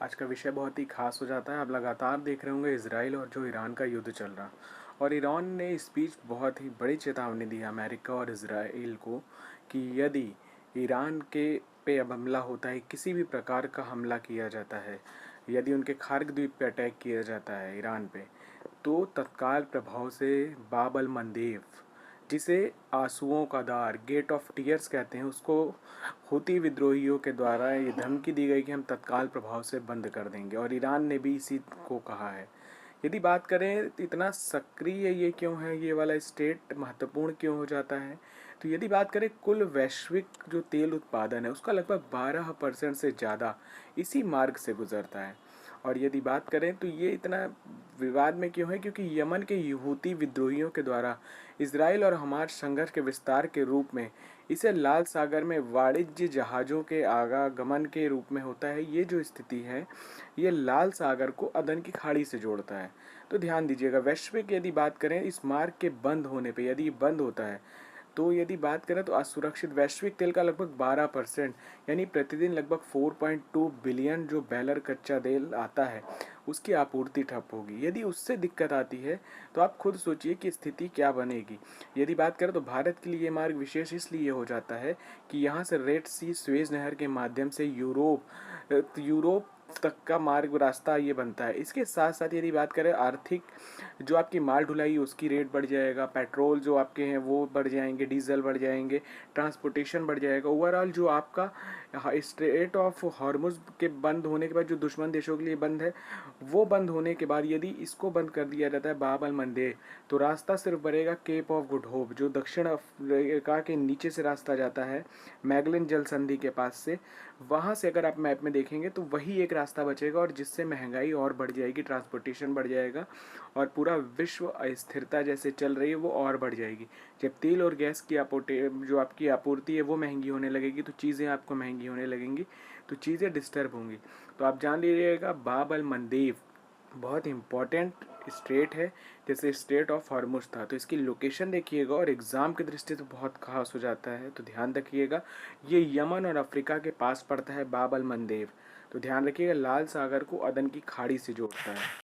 आज का विषय बहुत ही खास हो जाता है। आप लगातार देख रहे होंगे इजराइल और जो ईरान का युद्ध चल रहा, और ईरान ने इस बीच बहुत ही बड़ी चेतावनी दी अमेरिका और इजराइल को कि यदि ईरान के पे अब हमला होता है, किसी भी प्रकार का हमला किया जाता है, यदि उनके खार्ग द्वीप पे अटैक किया जाता है ईरान पे, तो तत्काल प्रभाव से बाब अल मंदेव, जिसे आंसुओं का द्वार गेट ऑफ टीयर्स कहते हैं, उसको हूती विद्रोहियों के द्वारा ये धमकी दी गई कि हम तत्काल प्रभाव से बंद कर देंगे, और ईरान ने भी इसी को कहा है। यदि बात करें तो इतना सक्रिय ये क्यों है, ये वाला स्टेट महत्वपूर्ण क्यों हो जाता है, तो यदि बात करें कुल वैश्विक जो तेल उत्पादन है उसका लगभग 12% से ज़्यादा इसी मार्ग से गुजरता है। और यदि बात करें तो ये इतना विवाद में क्यों है, क्योंकि यमन के हूती विद्रोहियों के द्वारा इसराइल और हमास संघर्ष के विस्तार के रूप में इसे लाल सागर में वाणिज्य जहाज़ों के आवागमन के रूप में होता है। ये जो स्थिति है ये लाल सागर को अदन की खाड़ी से जोड़ता है। तो ध्यान दीजिएगा, वैश्विक यदि बात करें इस मार्ग के बंद होने पे, यदि ये बंद होता है तो यदि बात करें तो असुरक्षित वैश्विक तेल का लगभग 12%, यानी प्रतिदिन लगभग 4.2 बिलियन जो बैरल कच्चा तेल आता है उसकी आपूर्ति ठप होगी। यदि उससे दिक्कत आती है तो आप खुद सोचिए कि स्थिति क्या बनेगी। यदि बात करें तो भारत के लिए ये मार्ग विशेष इसलिए हो जाता है कि यहाँ से रेड सी स्वेज नहर के माध्यम से यूरोप तक का मार्ग रास्ता ये बनता है। इसके साथ साथ यदि बात करें आर्थिक, जो आपकी माल ढुलाई उसकी रेट बढ़ जाएगा, पेट्रोल जो आपके हैं वो बढ़ जाएंगे, डीजल बढ़ जाएंगे, ट्रांसपोर्टेशन बढ़ जाएगा। ओवरऑल जो आपका स्ट्रेट ऑफ हॉर्मुज के बंद होने के बाद जो दुश्मन देशों के लिए बंद है, वो बंद होने के बाद यदि इसको बंद कर दिया जाता है बाब अल मंदेब, तो रास्ता सिर्फ बढ़ेगा केप ऑफ गुड होप, जो दक्षिण अफ्रीका के नीचे से रास्ता जाता है मैगलन जल संधि के पास से। वहाँ से अगर आप मैप में देखेंगे तो वही एक रास्ता बचेगा, और जिससे महंगाई और बढ़ जाएगी, ट्रांसपोर्टेशन बढ़ जाएगा, और पूरा विश्व अस्थिरता जैसे चल रही है वो और बढ़ जाएगी। जब तेल और गैस की जो आपकी आपूर्ति है वो महंगी होने लगेगी, तो चीज़ें आपको महंगी होने लगेंगी, तो चीज़ें डिस्टर्ब होंगी। तो आप जान लीजिएगा बाब अल मंदेब बहुत इम्पॉर्टेंट स्टेट है, जैसे स्टेट ऑफ हॉर्मुज था। तो इसकी लोकेशन देखिएगा, और एग्ज़ाम की दृष्टि से बहुत खास हो जाता है, तो ध्यान रखिएगा। ये यमन और अफ्रीका के पास पड़ता है बाब अल मंदेब। तो ध्यान रखिएगा, लाल सागर को अदन की खाड़ी से जोड़ता है।